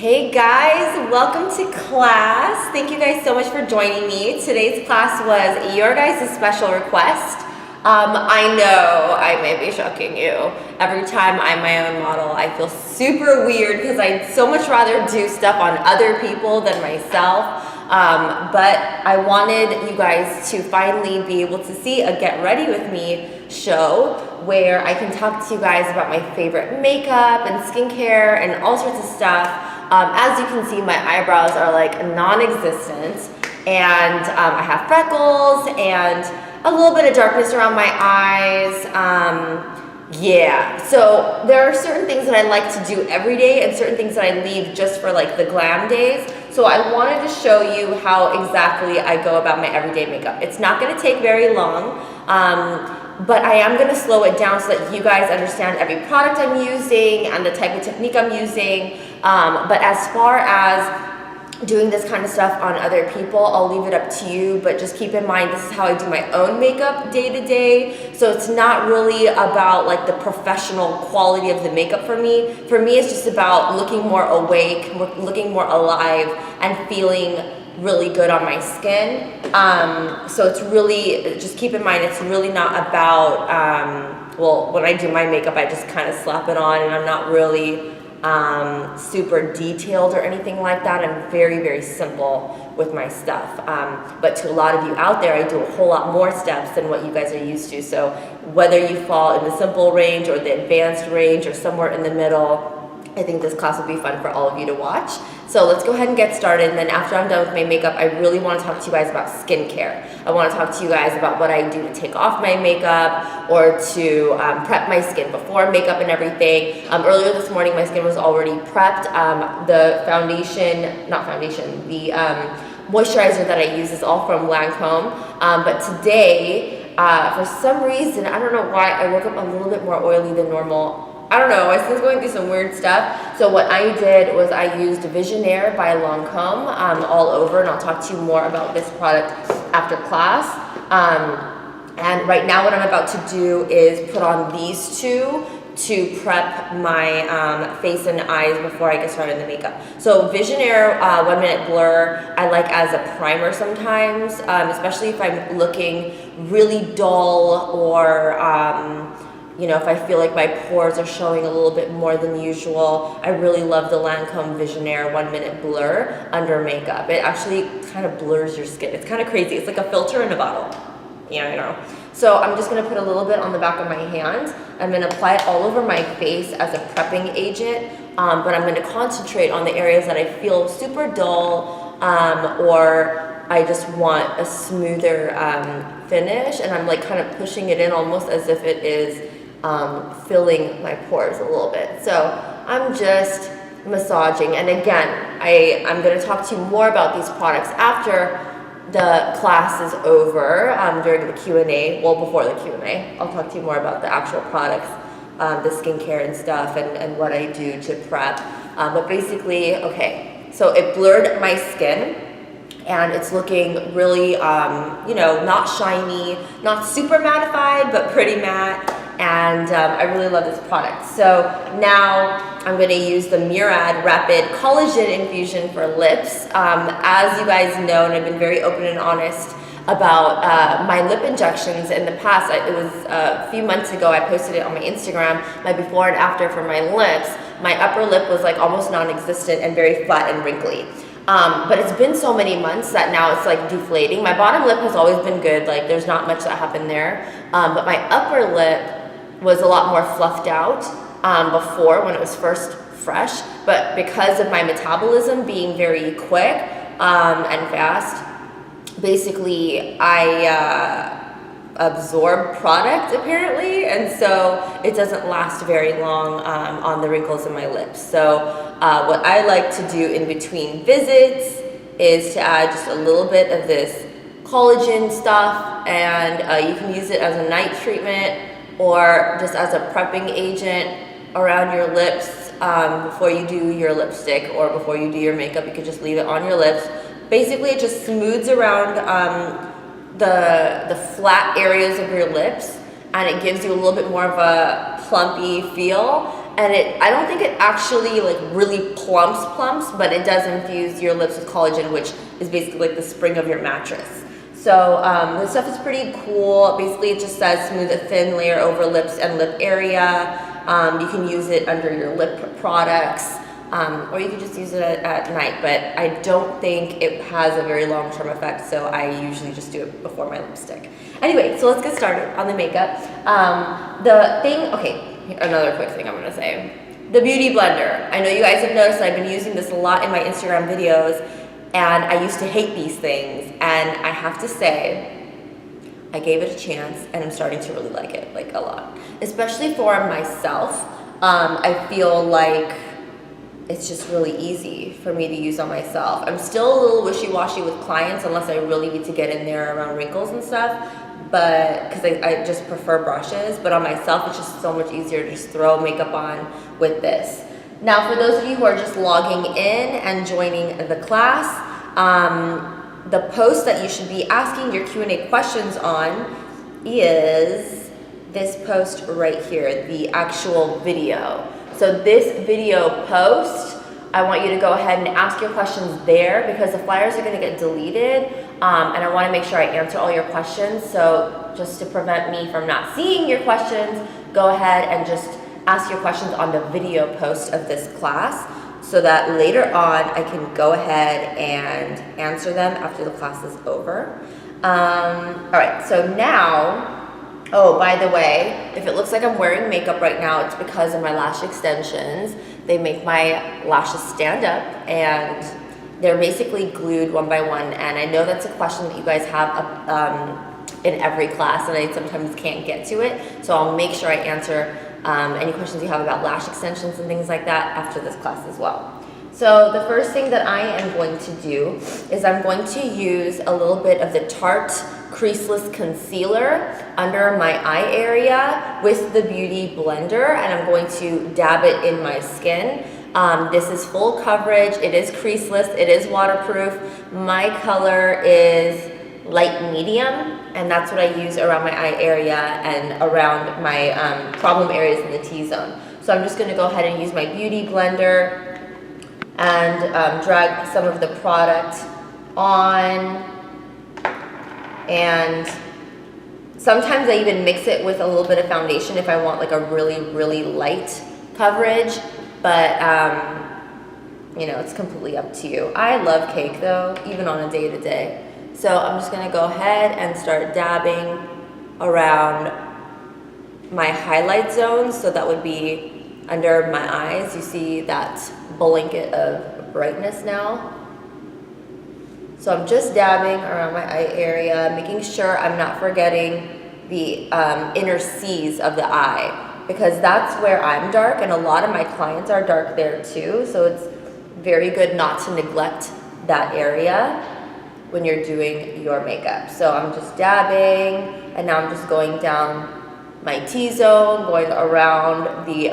Hey guys, welcome to class. Thank you guys so much for joining me. Today's class was your guys' special request. I know I may be shocking you. Every time I'm my own model, I feel super weird because I'd so much rather do stuff on other people than myself. But I wanted you guys to finally be able to see a Get Ready With Me show where I can talk to you guys about my favorite makeup and skincare and all sorts of stuff. As you can see, my eyebrows are like non-existent, and I have freckles and a little bit of darkness around my eyes. Yeah, so there are certain things that I like to do every day and certain things that I leave just for like the glam days. So I wanted to show you how exactly I go about my everyday makeup. It's not going to take very long, but I am going to slow it down so that you guys understand every product I'm using and the type of technique I'm using. But as far as doing this kind of stuff on other people, I'll leave it up to you, but just keep in mind this is how I do my own makeup day to day. So it's not really about like the professional quality of the makeup for me. For me, it's just about looking more awake, looking more alive, and feeling really good on my skin. So it's really, just keep in mind, it's really not about, well, when I do my makeup, I just kind of slap it on and I'm not really super detailed or anything like that. I'm very, very simple with my stuff. But to a lot of you out there, I do a whole lot more steps than what you guys are used to. So whether you fall in the simple range or the advanced range or somewhere in the middle, I think this class will be fun for all of you to watch. So let's go ahead and get started. And then after I'm done with my makeup, I really want to talk to you guys about skincare. I want to talk to you guys about what I do to take off my makeup or to prep my skin before makeup and everything. Earlier this morning, my skin was already prepped. The moisturizer that I use is all from Lancome. But today, for some reason, I don't know why, I woke up a little bit more oily than normal. I don't know, my skin's going through some weird stuff. So what I did was I used Visionaire by Lancome all over, and I'll talk to you more about this product after class. And right now what I'm about to do is put on these two to prep my face and eyes before I get started in the makeup. So Visionaire 1 Minute Blur I like as a primer sometimes, especially if I'm looking really dull or you know, if I feel like my pores are showing a little bit more than usual. I really love the Lancome Visionaire 1 Minute Blur under makeup. It actually kind of blurs your skin. It's kind of crazy. It's like a filter in a bottle. Yeah, I know. So I'm just going to put a little bit on the back of my hand. I'm going to apply it all over my face as a prepping agent, but I'm going to concentrate on the areas that I feel super dull or I just want a smoother finish, and I'm like kind of pushing it in almost as if it is filling my pores a little bit. So I'm just massaging, and again, I'm going to talk to you more about these products after the class is over, during the Q&A, well, before the Q&A. I'll talk to you more about the actual products, the skincare and stuff, and what I do to prep. But basically, okay, so it blurred my skin, and it's looking really, you know, not shiny, not super mattified, but pretty matte. And I really love this product. So now I'm going to use the Murad Rapid Collagen Infusion for lips. As you guys know, and I've been very open and honest about my lip injections in the past. It was a few months ago, I posted it on my Instagram, my before and after for my lips. My upper lip was like almost non-existent and very flat and wrinkly. But it's been so many months that now it's like deflating. My bottom lip has always been good, like there's not much that happened there. But my upper lip was a lot more fluffed out before when it was first fresh. But because of my metabolism being very quick and fast, basically I absorb product apparently, and so it doesn't last very long on the wrinkles in my lips. So what I like to do in between visits is to add just a little bit of this collagen stuff, and you can use it as a night treatment or just as a prepping agent around your lips before you do your lipstick or before you do your makeup. You could just leave it on your lips. Basically, it just smooths around the flat areas of your lips, and it gives you a little bit more of a plumpy feel. and I don't think it actually like really plumps, but it does infuse your lips with collagen, which is basically like the spring of your mattress. So this stuff is pretty cool. Basically, it just says smooth a thin layer over lips and lip area. You can use it under your lip products, or you can just use it at night, but I don't think it has a very long-term effect, so I usually just do it before my lipstick. Anyway, so let's get started on the makeup. Another quick thing I'm gonna say. The Beauty Blender. I know you guys have noticed I've been using this a lot in my Instagram videos, and I used to hate these things, and I have to say, I gave it a chance, and I'm starting to really like it, like a lot. Especially for myself, I feel like it's just really easy for me to use on myself. I'm still a little wishy-washy with clients unless I really need to get in there around wrinkles and stuff, but because I just prefer brushes, but on myself it's just so much easier to just throw makeup on with this. Now for those of you who are just logging in and joining the class, the post that you should be asking your Q&A questions on is this post right here, the actual video. So this video post, I want you to go ahead and ask your questions there because the flyers are going to get deleted, and I want to make sure I answer all your questions. So just to prevent me from not seeing your questions, go ahead and just ask your questions on the video post of this class so that later on I can go ahead and answer them after the class is over. All right, so now, oh, by the way, if it looks like I'm wearing makeup right now, it's because of my lash extensions. They make my lashes stand up, and they're basically glued one by one. And I know that's a question that you guys have in every class, and I sometimes can't get to it. So I'll make sure I answer any questions you have about lash extensions and things like that after this class as well. So the first thing that I am going to do is I'm going to use a little bit of the Tarte Creaseless Concealer under my eye area with the Beauty Blender, and I'm going to dab it in my skin. This is full coverage, it is creaseless, it is waterproof. My color is light medium, and that's what I use around my eye area and around my problem areas in the T-zone. So I'm just going to go ahead and use my Beauty Blender and drag some of the product on, and sometimes I even mix it with a little bit of foundation if I want like a really light coverage, but you know, it's completely up to you. I love cake though, even on a day-to-day. So I'm just going to go ahead and start dabbing around my highlight zones. So that would be under my eyes. You see that blanket of brightness now. So I'm just dabbing around my eye area, making sure I'm not forgetting the inner C's of the eye, because that's where I'm dark and a lot of my clients are dark there too. So it's very good not to neglect that area when you're doing your makeup. So I'm just dabbing, and now I'm just going down my T-zone, going around the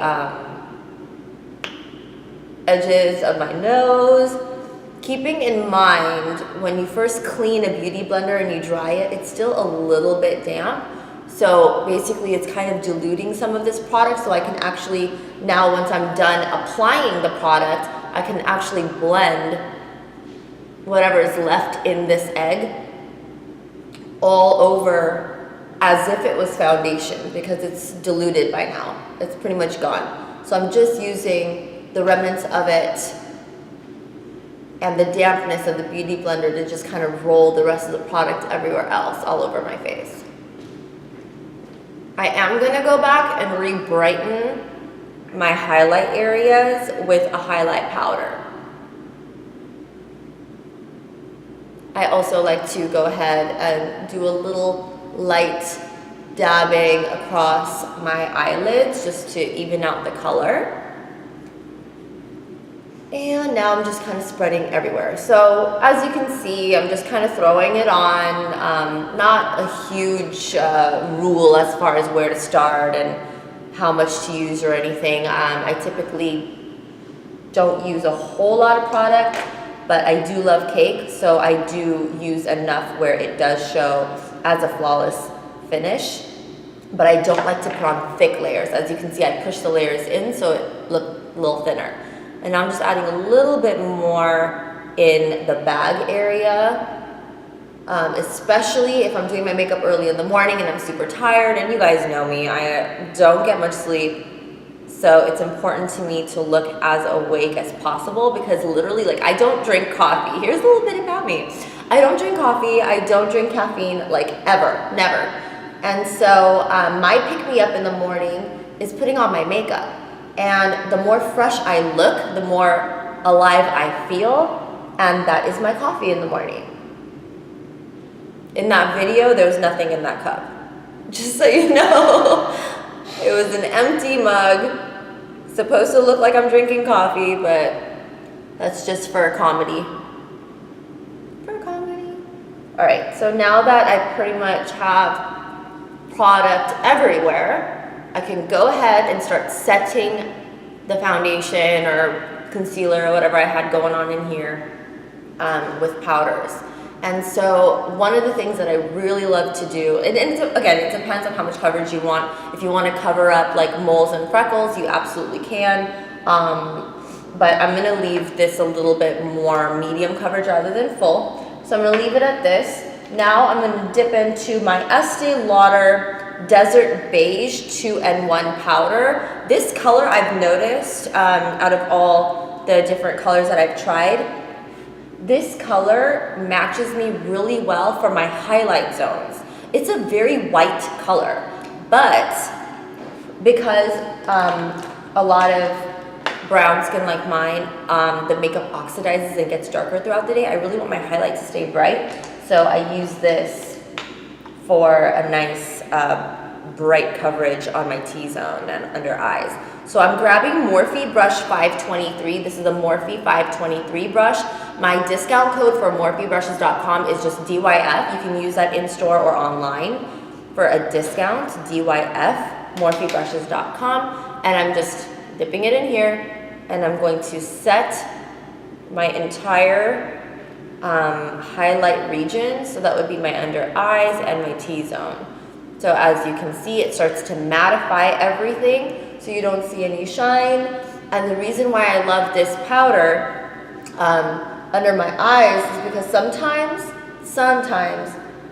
edges of my nose, keeping in mind when you first clean a Beauty Blender and you dry it, it's still a little bit damp. So basically it's kind of diluting some of this product, so I can actually, now once I'm done applying the product, I can actually blend whatever is left in this egg all over as if it was foundation, because it's diluted by now. It's pretty much gone. So I'm just using the remnants of it and the dampness of the Beauty Blender to just kind of roll the rest of the product everywhere else all over my face. I am going to go back and re-brighten my highlight areas with a highlight powder. I also like to go ahead and do a little light dabbing across my eyelids just to even out the color. And now I'm just kind of spreading everywhere. So as you can see, I'm just kind of throwing it on. Not a huge rule as far as where to start and how much to use or anything. I typically don't use a whole lot of product, but I do love cake, so I do use enough where it does show as a flawless finish. but I don't like to put on thick layers. As you can see, I push the layers in so it look a little thinner. And now I'm just adding a little bit more in the bag area, especially if I'm doing my makeup early in the morning and I'm super tired. And you guys know me, I don't get much sleep. So it's important to me to look as awake as possible, because literally, like, I don't drink coffee. Here's a little bit about me. I don't drink coffee. I don't drink caffeine, like, ever, never. And so my pick-me-up in the morning is putting on my makeup. And the more fresh I look, the more alive I feel. And that is my coffee in the morning. In that video, there was nothing in that cup. Just so you know. It was an empty mug. Supposed to look like I'm drinking coffee, but that's just for comedy. For comedy. All right, so now that I pretty much have product everywhere, I can go ahead and start setting the foundation or concealer or whatever I had going on in here with powders. And so one of the things that I really love to do, and again, it depends on how much coverage you want. If you want to cover up like moles and freckles, you absolutely can. But I'm going to leave this a little bit more medium coverage rather than full. So I'm going to leave it at this. Now I'm going to dip into my Estee Lauder Desert Beige 2-in-1 powder. This color I've noticed out of all the different colors that I've tried, this color matches me really well for my highlight zones. It's a very white color, but because a lot of brown skin like mine, the makeup oxidizes and gets darker throughout the day, I really want my highlight to stay bright. So I use this for a nice bright coverage on my T-zone and under eyes. So I'm grabbing Morphe brush 523. This is a Morphe 523 brush. My discount code for morphebrushes.com is just DYF. You can use that in store or online for a discount, DYF, morphebrushes.com. And I'm just dipping it in here, and I'm going to set my entire highlight region. So that would be my under eyes and my T-zone. So as you can see, it starts to mattify everything so you don't see any shine. And the reason why I love this powder under my eyes is because sometimes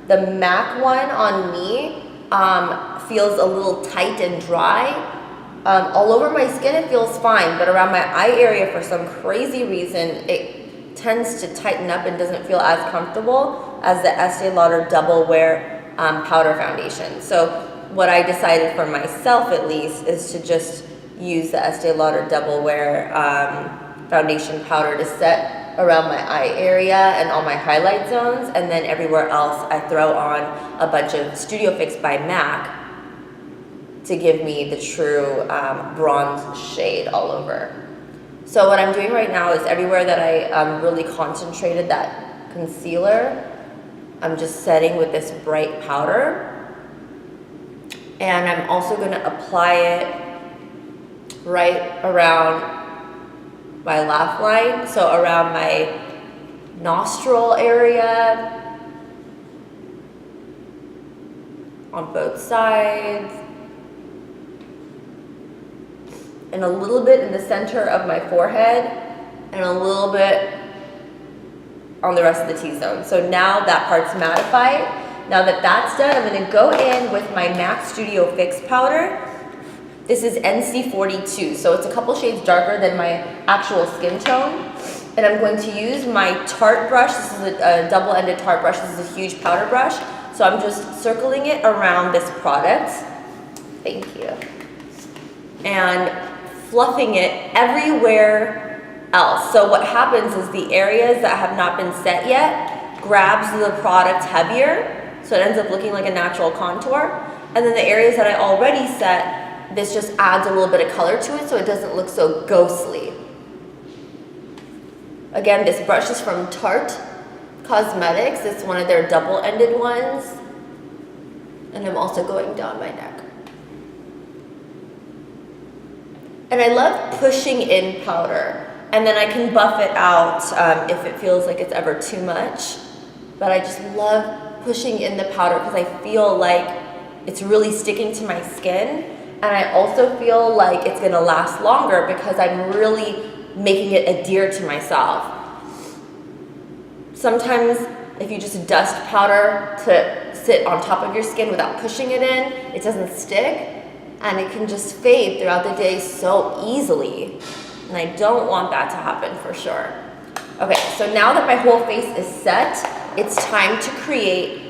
the MAC one on me feels a little tight and dry. All over my skin it feels fine, but around my eye area for some crazy reason it tends to tighten up and doesn't feel as comfortable as the Estee Lauder Double Wear powder foundation. So what I decided for myself at least is to just use the Estee Lauder Double Wear foundation powder to set around my eye area and all my highlight zones, and then everywhere else I throw on a bunch of Studio Fix by MAC to give me the true bronze shade all over. So what I'm doing right now is everywhere that I really concentrated that concealer, I'm just setting with this bright powder. And I'm also going to apply it right around my laugh line, so around my nostril area, on both sides, and a little bit in the center of my forehead, and a little bit on the rest of the T-zone. So now that part's mattified. Now that that's done, I'm going to go in with my MAC Studio Fix powder. This is NC42, so it's a couple shades darker than my actual skin tone. And I'm going to use my Tarte brush. This is a double-ended Tarte brush. This is a huge powder brush. So I'm just circling it around this product. Thank you. And fluffing it everywhere else. So what happens is the areas that have not been set yet grabs the product heavier, so it ends up looking like a natural contour. And then the areas that I already set, this just adds a little bit of color to it so it doesn't look so ghostly. Again, this brush is from Tarte Cosmetics. It's one of their double-ended ones. And I'm also going down my neck. And I love pushing in powder. And then I can buff it out if it feels like it's ever too much. But I just love pushing in the powder because I feel like it's really sticking to my skin. And I also feel like it's gonna last longer because I'm really making it adhere to myself. Sometimes if you just dust powder to sit on top of your skin without pushing it in, it doesn't stick and it can just fade throughout the day so easily. And I don't want that to happen for sure. Okay, so now that my whole face is set, it's time to create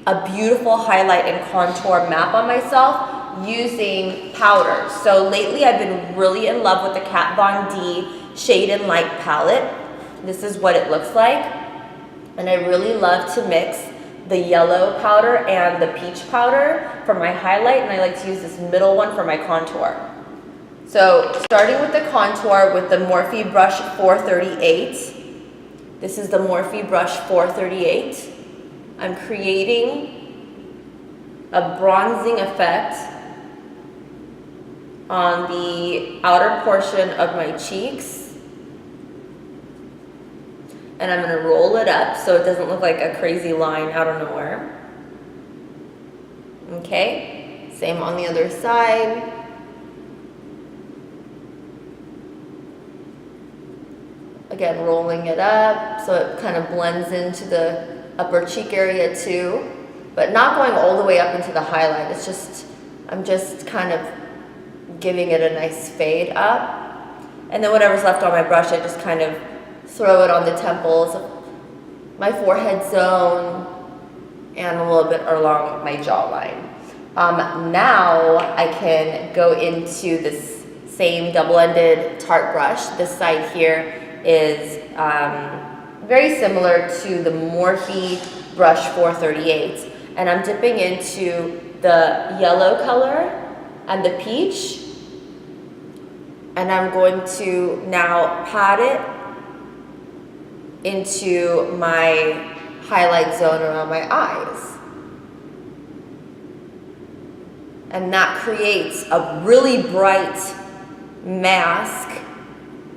a beautiful highlight and contour map on myself using powders. So lately I've been really in love with the Kat Von D Shade and Light palette. This is what it looks like. And I really love to mix the yellow powder and the peach powder for my highlight, and I like to use this middle one for my contour. So starting with the contour with the Morphe brush 438. This is the Morphe brush 438. I'm creating a bronzing effect on the outer portion of my cheeks. And I'm gonna roll it up so it doesn't look like a crazy line out of nowhere. Okay, same on the other side. Again, rolling it up so it kind of blends into the upper cheek area too, but not going all the way up into the highlight. It's just, I'm just kind of giving it a nice fade up. And then whatever's left on my brush, I just kind of throw it on the temples, my forehead zone, and a little bit along my jawline. Now I can go into this same double-ended Tarte brush. This side here is very similar to the Morphe brush 438. And I'm dipping into the yellow color and the peach. And I'm going to now pat it into my highlight zone around my eyes. And that creates a really bright mask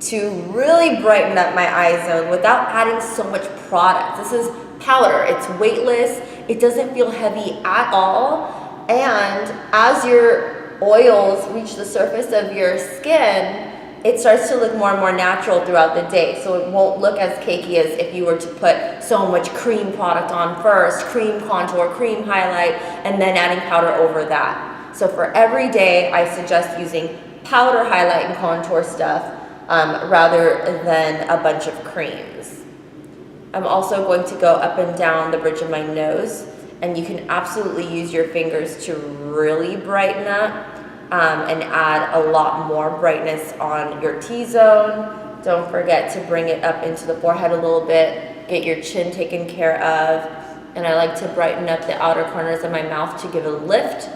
to really brighten up my eye zone without adding so much product. This is powder, it's weightless, it doesn't feel heavy at all, and as your oils reach the surface of your skin, it starts to look more and more natural throughout the day, so it won't look as cakey as if you were to put so much cream product on first, cream contour, cream highlight, and then adding powder over that. So for every day, I suggest using powder highlight and contour stuff rather than a bunch of creams. I'm also going to go up and down the bridge of my nose, and you can absolutely use your fingers to really brighten up and add a lot more brightness on your T-zone. Don't forget to bring it up into the forehead a little bit, get your chin taken care of, and I like to brighten up the outer corners of my mouth to give it a lift.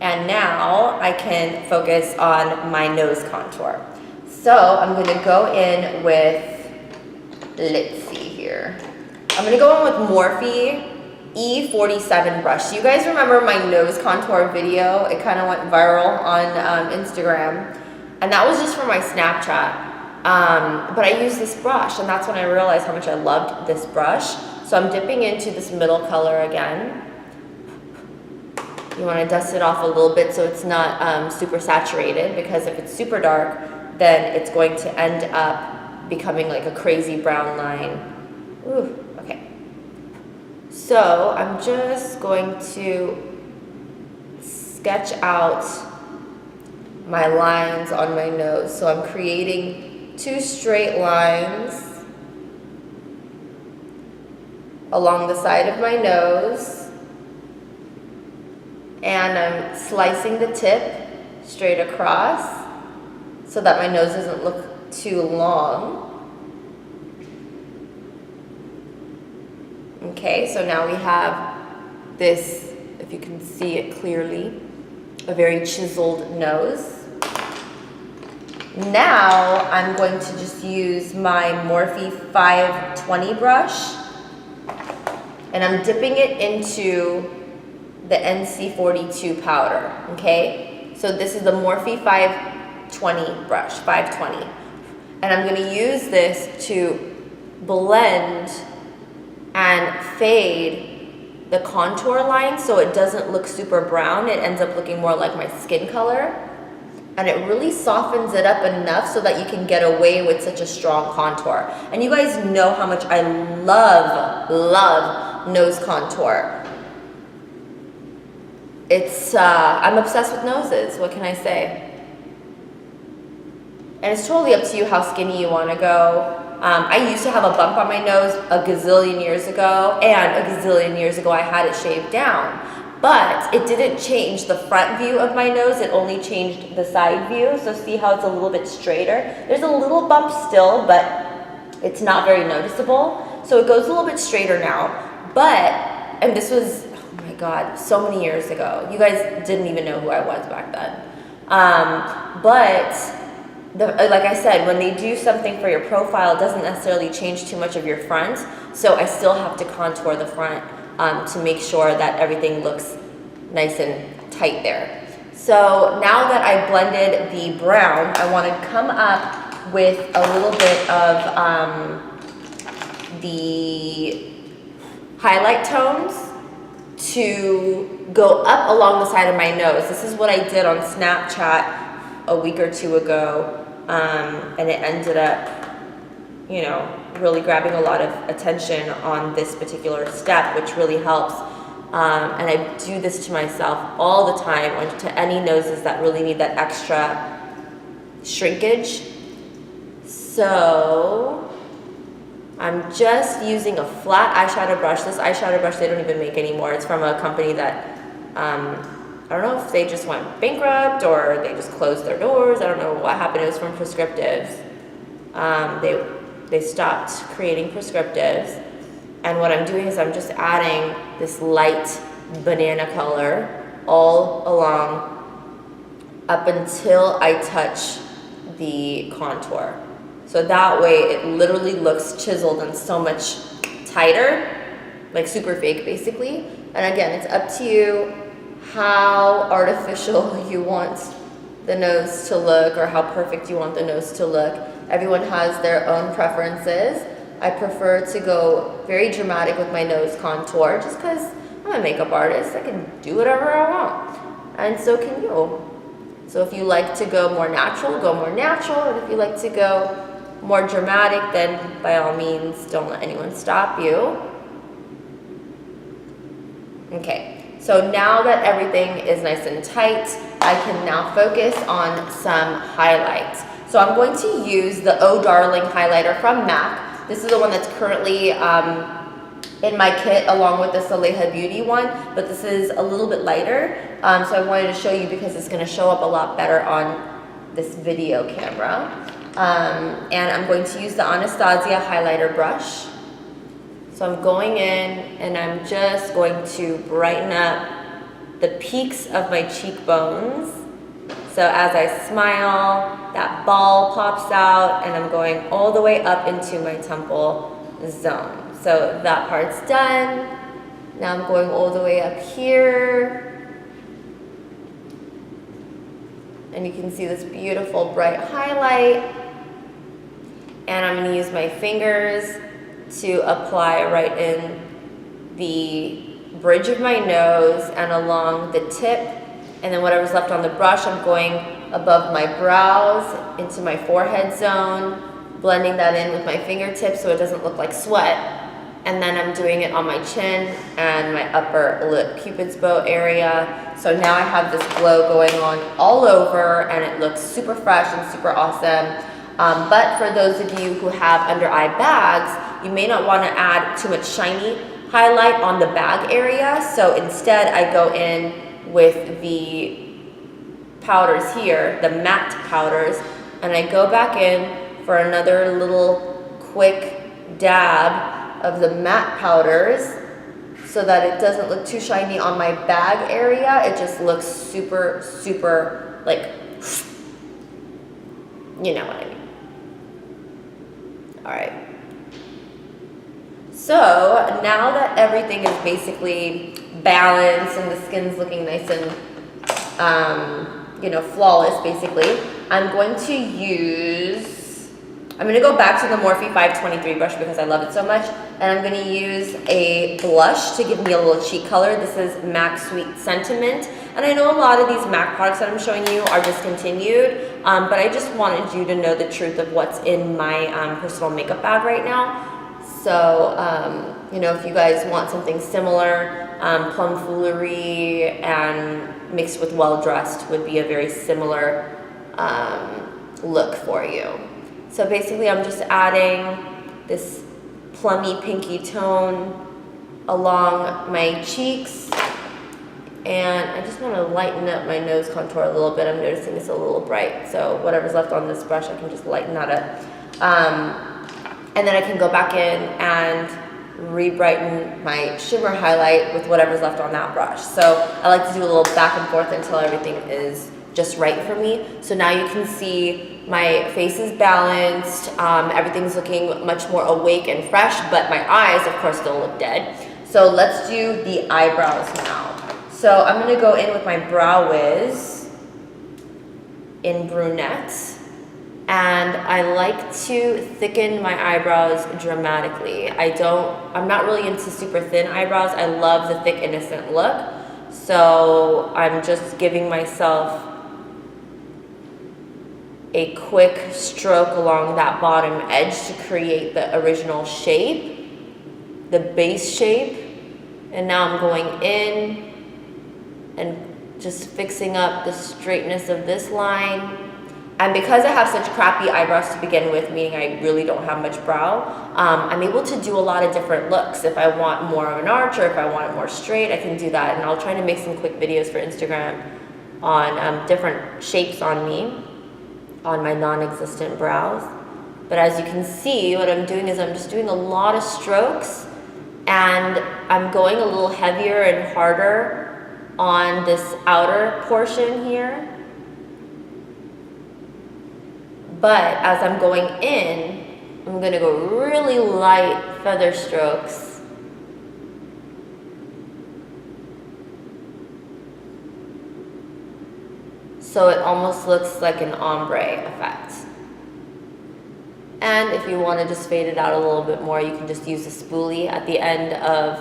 And now I can focus on my nose contour. So I'm gonna go in with, let's see here. I'm gonna go in with Morphe E47 brush. You guys remember my nose contour video? It kind of went viral on Instagram. And that was just for my Snapchat. But I used this brush, and that's when I realized how much I loved this brush. So I'm dipping into this middle color again. You want to dust it off a little bit so it's not super saturated, because if it's super dark, then it's going to end up becoming like a crazy brown line. Ooh, okay. So I'm just going to sketch out my lines on my nose. So I'm creating 2 straight lines along the side of my nose. And I'm slicing the tip straight across so that my nose doesn't look too long. Okay, so now we have this, if you can see it clearly, a very chiseled nose. Now I'm going to just use my Morphe 520 brush, and I'm dipping it into the NC42 powder, okay? So this is the Morphe 520 brush, 520. And I'm gonna use this to blend and fade the contour line so it doesn't look super brown. It ends up looking more like my skin color. And it really softens it up enough so that you can get away with such a strong contour. And you guys know how much I love nose contour. I'm obsessed with noses, what can I say? And it's totally up to you how skinny you want to go. I used to have a bump on my nose a gazillion years ago, and a gazillion years ago I had it shaved down. But it didn't change the front view of my nose, it only changed the side view. So see how it's a little bit straighter? There's a little bump still, but it's not very noticeable. So it goes a little bit straighter now. But, and this was, oh my God, so many years ago. You guys didn't even know who I was back then. Like I said, when they do something for your profile, it doesn't necessarily change too much of your front. So I still have to contour the front to make sure that everything looks nice and tight there. So now that I blended the brown, I want to come up with a little bit of the highlight tones to go up along the side of my nose. This is what I did on Snapchat a week or two ago. And it ended up, you know, really grabbing a lot of attention on this particular step, which really helps. And I do this to myself all the time, or to any noses that really need that extra shrinkage. So I'm just using a flat eyeshadow brush. This eyeshadow brush they don't even make anymore. It's from a company that I don't know if they just went bankrupt or they just closed their doors. I don't know what happened. It was from Prescriptives. They stopped creating Prescriptives. And what I'm doing is I'm just adding this light banana color all along up until I touch the contour. So that way it literally looks chiseled and so much tighter, like super fake basically. And again, it's up to you how artificial you want the nose to look or how perfect you want the nose to look. Everyone has their own preferences. I prefer to go very dramatic with my nose contour just because I'm a makeup artist. I can do whatever I want. And so can you. So if you like to go more natural, go more natural. And if you like to go more dramatic, then by all means, don't let anyone stop you. Okay. So now that everything is nice and tight, I can now focus on some highlights. So I'm going to use the Oh Darling highlighter from MAC. This is the one that's currently in my kit along with the Saleha Beauty one, but this is a little bit lighter. So I wanted to show you because it's going to show up a lot better on this video camera. And I'm going to use the Anastasia highlighter brush. So I'm going in and I'm just going to brighten up the peaks of my cheekbones. So as I smile, that ball pops out and I'm going all the way up into my temple zone. So that part's done. Now I'm going all the way up here. And you can see this beautiful bright highlight. And I'm going to use my fingers to apply right in the bridge of my nose and along the tip. And then whatever's left on the brush, I'm going above my brows into my forehead zone, blending that in with my fingertips so it doesn't look like sweat. And then I'm doing it on my chin and my upper lip, Cupid's bow area. So now I have this glow going on all over and it looks super fresh and super awesome. But for those of you who have under eye bags, you may not want to add too much shiny highlight on the bag area. So instead I go in with the powders here, the matte powders, and I go back in for another little quick dab of the matte powders so that it doesn't look too shiny on my bag area. It just looks super, super like, you know what I mean. All right. So now that everything is basically balanced and the skin's looking nice and, you know, flawless basically, I'm going to use I'm going to go back to the Morphe 523 brush because I love it so much. And I'm going to use a blush to give me a little cheek color. This is MAC Sweet Sentiment. And I know a lot of these MAC products that I'm showing you are discontinued, but I just wanted you to know the truth of what's in my personal makeup bag right now. So, you know, if you guys want something similar, Plum Foolery and mixed with Well Dressed would be a very similar look for you. So basically I'm just adding this plummy pinky tone along my cheeks, and I just want to lighten up my nose contour a little bit. I'm noticing it's a little bright, so whatever's left on this brush I can just lighten that up. And then I can go back in and re-brighten my shimmer highlight with whatever's left on that brush. So I like to do a little back and forth until everything is just right for me. So now you can see my face is balanced, everything's looking much more awake and fresh, but my eyes, of course, still look dead. So let's do the eyebrows now. So I'm gonna go in with my Brow Wiz in brunette, and I like to thicken my eyebrows dramatically. I'm not really into super thin eyebrows. I love the thick, innocent look. So I'm just giving myself a quick stroke along that bottom edge to create the original shape, the base shape. And now I'm going in and just fixing up the straightness of this line. And because I have such crappy eyebrows to begin with, meaning I really don't have much brow, I'm able to do a lot of different looks. If I want more of an arch or if I want it more straight, I can do that. And I'll try to make some quick videos for Instagram on different shapes on me, on my non-existent brows. But as you can see, what I'm doing is I'm just doing a lot of strokes, and I'm going a little heavier and harder on this outer portion here. But as I'm going in, I'm gonna go really light feather strokes. So it almost looks like an ombre effect. And if you want to just fade it out a little bit more, you can just use a spoolie at the end of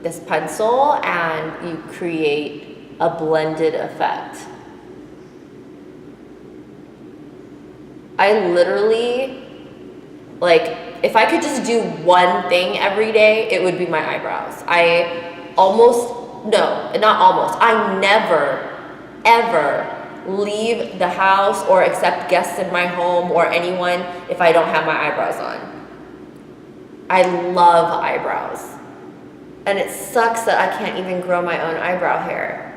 this pencil and you create a blended effect. I literally, like, if I could just do one thing every day, it would be my eyebrows. I never, ever leave the house or accept guests in my home or anyone if I don't have my eyebrows on. I love eyebrows. And it sucks that I can't even grow my own eyebrow hair.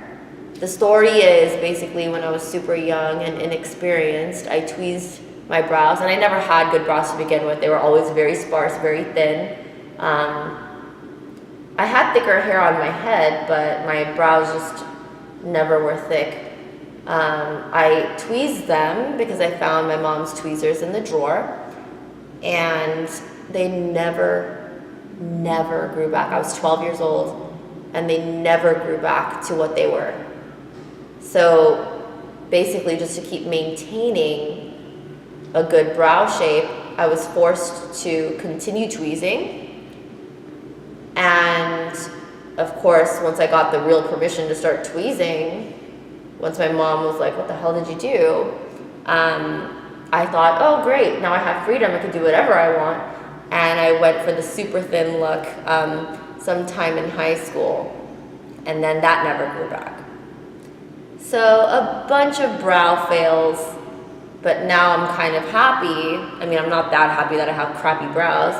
The story is basically when I was super young and inexperienced, I tweezed my brows, and I never had good brows to begin with. They were always very sparse, very thin. I had thicker hair on my head, but my brows just never were thick. I tweezed them because I found my mom's tweezers in the drawer, and they never grew back. I was 12 years old, and they never grew back to what they were. So basically, just to keep maintaining a good brow shape, I was forced to continue tweezing. And of course, once I got the real permission to start tweezing, once my mom was like, "What the hell did you do?" I thought, "Oh great, now I have freedom, I can do whatever I want." And I went for the super thin look sometime in high school, and then that never grew back. So a bunch of brow fails, but now I'm kind of happy. I mean, I'm not that happy that I have crappy brows,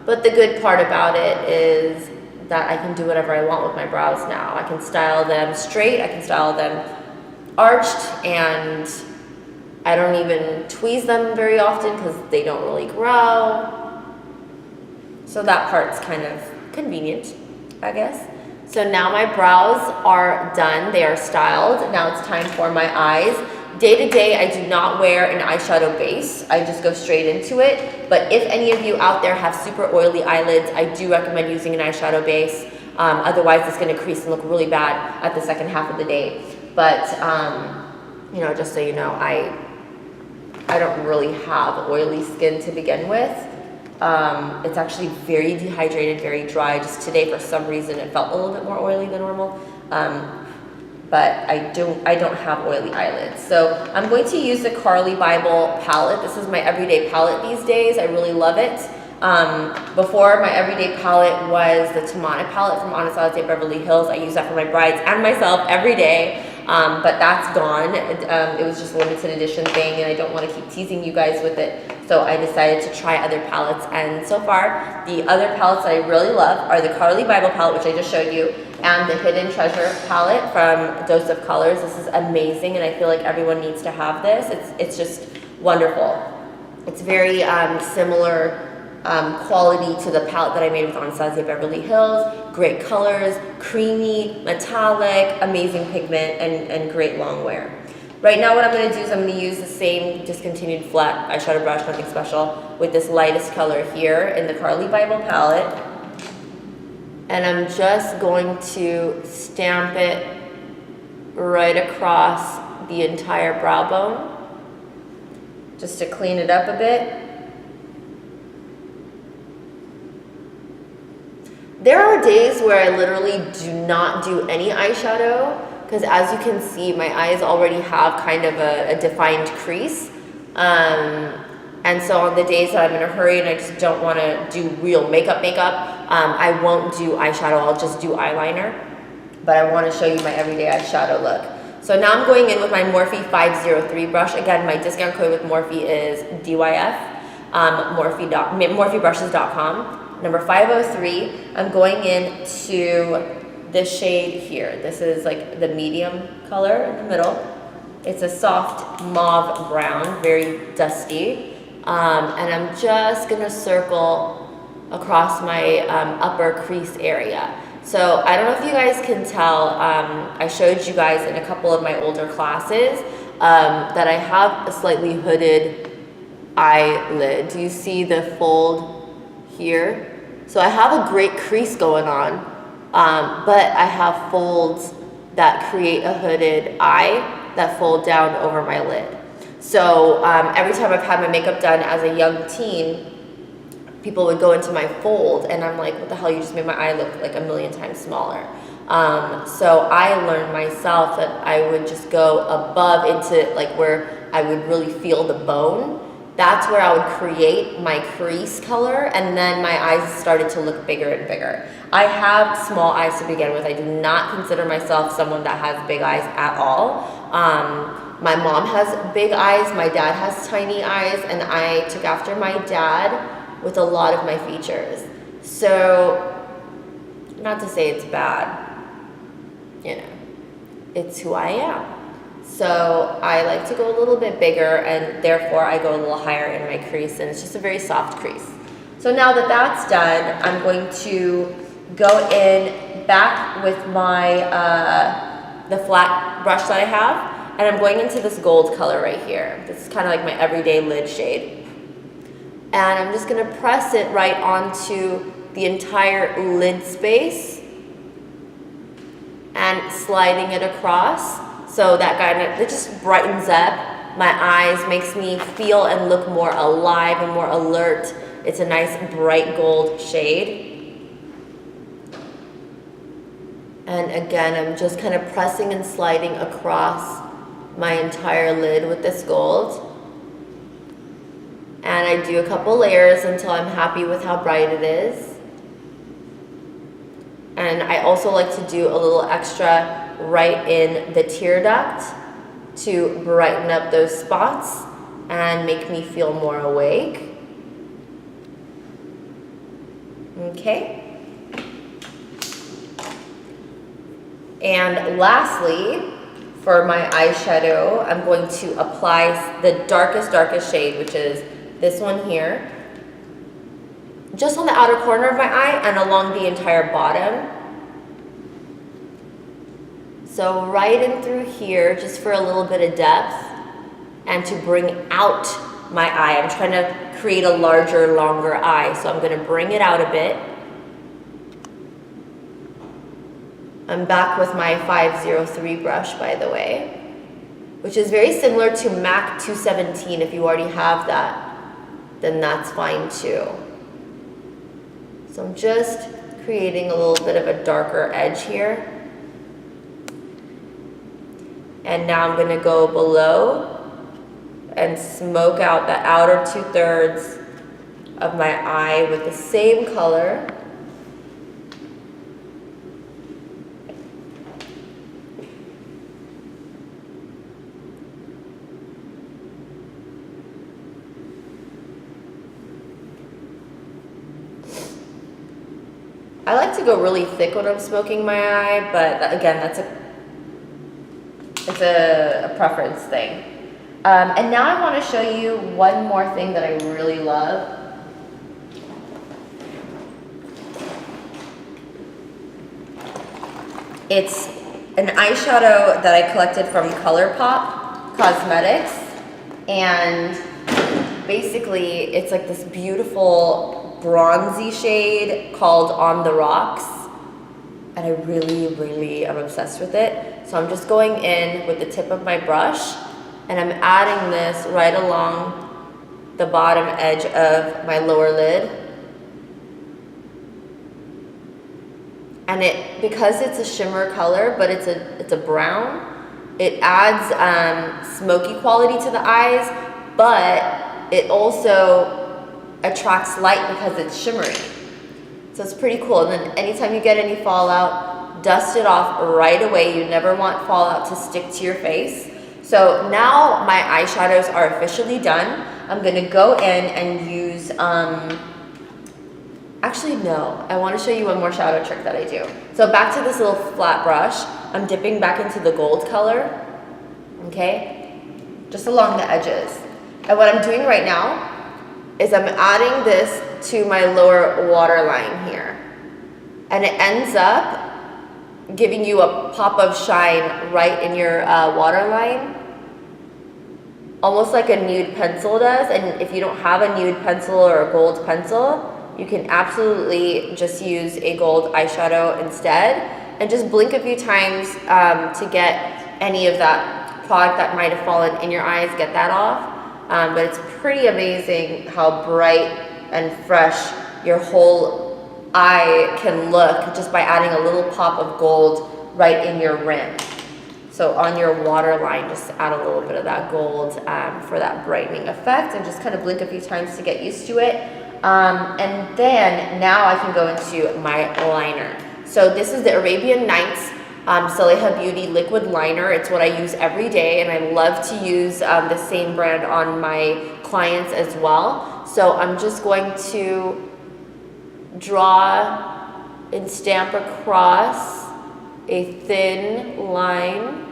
but the good part about it is that I can do whatever I want with my brows now. I can style them straight, I can style them arched, and I don't even tweeze them very often because they don't really grow. So that part's kind of convenient, I guess. So now my brows are done, they are styled. Now it's time for my eyes. Day to day, I do not wear an eyeshadow base. I just go straight into it. But if any of you out there have super oily eyelids, I do recommend using an eyeshadow base. Otherwise, it's gonna crease and look really bad at the second half of the day. But, you know, just so you know, I I don't really have oily skin to begin with. It's actually very dehydrated, very dry. Just today, for some reason, it felt a little bit more oily than normal. But I don't have oily eyelids. So I'm going to use the Carli Bybel palette. This is my everyday palette these days. I really love it. Before, my everyday palette was the Tamana palette from Anastasia Beverly Hills. I use that for my brides and myself every day. But that's gone. It was just a limited edition thing, and I don't want to keep teasing you guys with it. So I decided to try other palettes, and so far, the other palettes that I really love are the Carli Bybel palette, which I just showed you, and the Hidden Treasure palette from Dose of Colors. This is amazing, and I feel like everyone needs to have this. It's just wonderful. It's very similar quality to the palette that I made with Anastasia Beverly Hills. Great colors, creamy, metallic, amazing pigment, and great long wear. Right now what I'm going to do is I'm going to use the same discontinued flat eyeshadow brush, nothing special, with this lightest color here in the Carli Bybel palette. And I'm just going to stamp it right across the entire brow bone, just to clean it up a bit. There are days where I literally do not do any eyeshadow, because as you can see, my eyes already have kind of a defined crease. And so on the days that I'm in a hurry and I just don't want to do real makeup, I won't do eyeshadow, I'll just do eyeliner. But I want to show you my everyday eyeshadow look. So now I'm going in with my Morphe 503 brush. Again, my discount code with Morphe is DYF, morphebrushes.com. Number 503, I'm going into this shade here. This is like the medium color in the middle. It's a soft mauve brown, very dusty. And I'm just gonna circle across my upper crease area. So I don't know if you guys can tell, I showed you guys in a couple of my older classes that I have a slightly hooded eyelid. Do you see the fold here? So I have a great crease going on, but I have folds that create a hooded eye that fold down over my lid. So every time I've had my makeup done as a young teen, people would go into my fold and I'm like, what the hell, you just made my eye look like a million times smaller. So I learned myself that I would just go above into like where I would really feel the bone. That's where I would create my crease color, and then my eyes started to look bigger and bigger. I have small eyes to begin with. I do not consider myself someone that has big eyes at all. My mom has big eyes, my dad has tiny eyes, and I took after my dad with a lot of my features. So, not to say it's bad, you know, it's who I am. So I like to go a little bit bigger, and therefore I go a little higher in my crease, and it's just a very soft crease. So now that that's done, I'm going to go in back with my the flat brush that I have, and I'm going into this gold color right here. This is kind of like my everyday lid shade. And I'm just gonna press it right onto the entire lid space and sliding it across. So that kind of, it just brightens up my eyes, makes me feel and look more alive and more alert. It's a nice bright gold shade. And again, I'm just kind of pressing and sliding across my entire lid with this gold. And I do a couple layers until I'm happy with how bright it is. And I also like to do a little extra right in the tear duct to brighten up those spots and make me feel more awake. Okay. And lastly, for my eyeshadow, I'm going to apply the darkest shade, which is this one here, just on the outer corner of my eye and along the entire bottom. So right in through here, just for a little bit of depth and to bring out my eye. I'm trying to create a larger, longer eye, so I'm gonna bring it out a bit. I'm back with my 503 brush, by the way. which is very similar to MAC 217. If you already have that, then that's fine too. So I'm just creating a little bit of a darker edge here. And now I'm gonna go below and smoke out the outer 2/3 of my eye with the same color. I like to go really thick when I'm smoking my eye, but again, it's a preference thing. And now I want to show you one more thing that I really love. It's an eyeshadow that I collected from ColourPop Cosmetics, and basically it's like this beautiful bronzy shade called On the Rocks, and I really am obsessed with it. So I'm just going in with the tip of my brush, and I'm adding this right along the bottom edge of my lower lid. And because it's a shimmer color, but it's a brown, it adds smoky quality to the eyes, but it also attracts light because it's shimmery. So it's pretty cool. And then anytime you get any fallout, dust it off right away. You never want fallout to stick to your face. So now my eyeshadows are officially done. I'm gonna go in and use, actually no, I wanna show you one more shadow trick that I do. So back to this little flat brush, I'm dipping back into the gold color, okay? Just along the edges. And what I'm doing right now is I'm adding this to my lower waterline here. And it ends up giving you a pop of shine right in your waterline, almost like a nude pencil does. And if you don't have a nude pencil or a gold pencil, you can absolutely just use a gold eyeshadow instead, and just blink a few times to get any of that product that might have fallen in your eyes, get that off. But it's pretty amazing how bright and fresh your whole eye can look just by adding a little pop of gold right in your rim. So on your waterline, just add a little bit of that gold for that brightening effect, and just kind of blink a few times to get used to it. And then now I can go into my liner. So this is the Arabian Nights Saleha Beauty Liquid Liner. It's what I use every day, and I love to use the same brand on my clients as well. So I'm just going to draw and stamp across a thin line.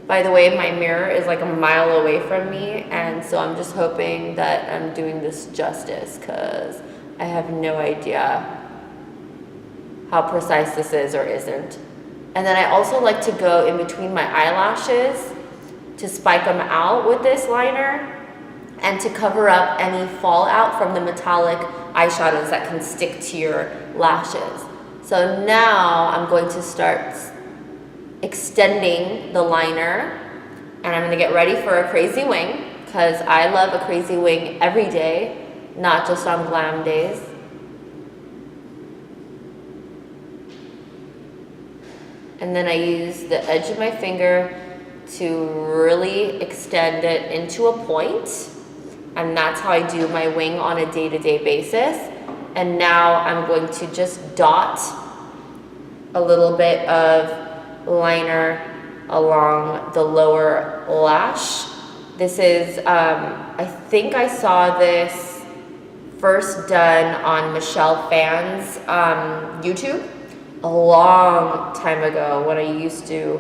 By the way, my mirror is like a mile away from me, and so I'm just hoping that I'm doing this justice, because I have no idea how precise this is or isn't. And then I also like to go in between my eyelashes to spike them out with this liner, and to cover up any fallout from the metallic eyeshadows that can stick to your lashes. So now I'm going to start extending the liner, and I'm gonna get ready for a crazy wing, because I love a crazy wing every day, not just on glam days. And then I use the edge of my finger to really extend it into a point, and that's how I do my wing on a day-to-day basis. And now I'm going to just dot a little bit of liner along the lower lash. This is, I think I saw this first done on Michelle Phan's YouTube a long time ago, when I used to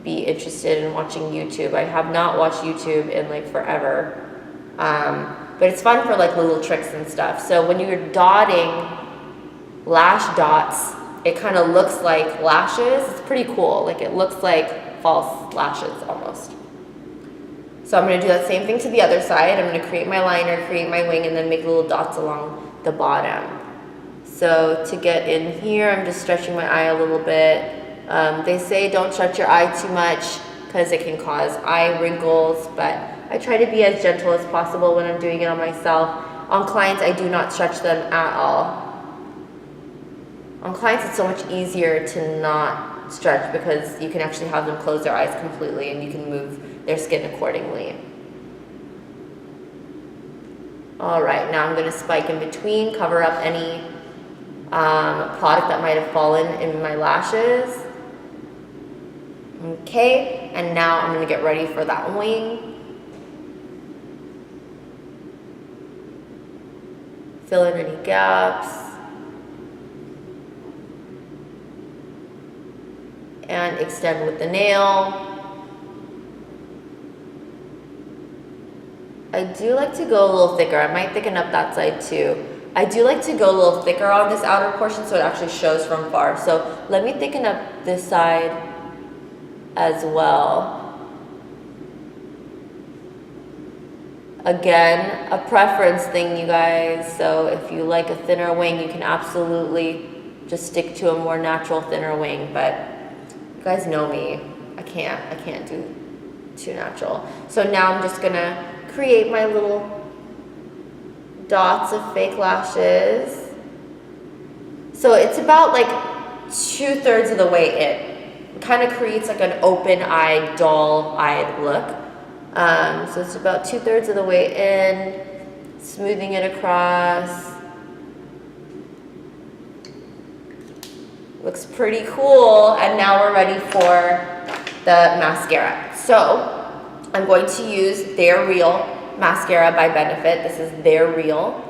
be interested in watching YouTube. I have not watched YouTube in like forever. But it's fun for like little tricks and stuff. So when you're dotting lash dots, it kind of looks like lashes. It's pretty cool. Like it looks like false lashes almost. So I'm gonna do that same thing to the other side. I'm gonna create my liner, create my wing, and then make little dots along the bottom. So to get in here, I'm just stretching my eye a little bit They say don't stretch your eye too much because it can cause eye wrinkles, but I try to be as gentle as possible when I'm doing it on myself. On clients, I do not stretch them at all. On clients, it's so much easier to not stretch because you can actually have them close their eyes completely and you can move their skin accordingly. All right, now I'm going to spike in between, cover up any product that might have fallen in my lashes. Okay, and now I'm going to get ready for that wing. Fill in any gaps. And extend with the nail. I do like to go a little thicker. I might thicken up that side too. I do like to go a little thicker on this outer portion so it actually shows from far. So let me thicken up this side as well. Again, a preference thing, you guys. So if you like a thinner wing, you can absolutely just stick to a more natural, thinner wing. But you guys know me. I can't do too natural. So now I'm just gonna create my little dots of fake lashes. So it's about like 2/3 of the way in. It kind of creates like an open-eyed, dull-eyed look. So it's about 2/3 of the way in, smoothing it across. Looks pretty cool. And now we're ready for the mascara. So I'm going to use They're Real mascara by Benefit. This is They're Real.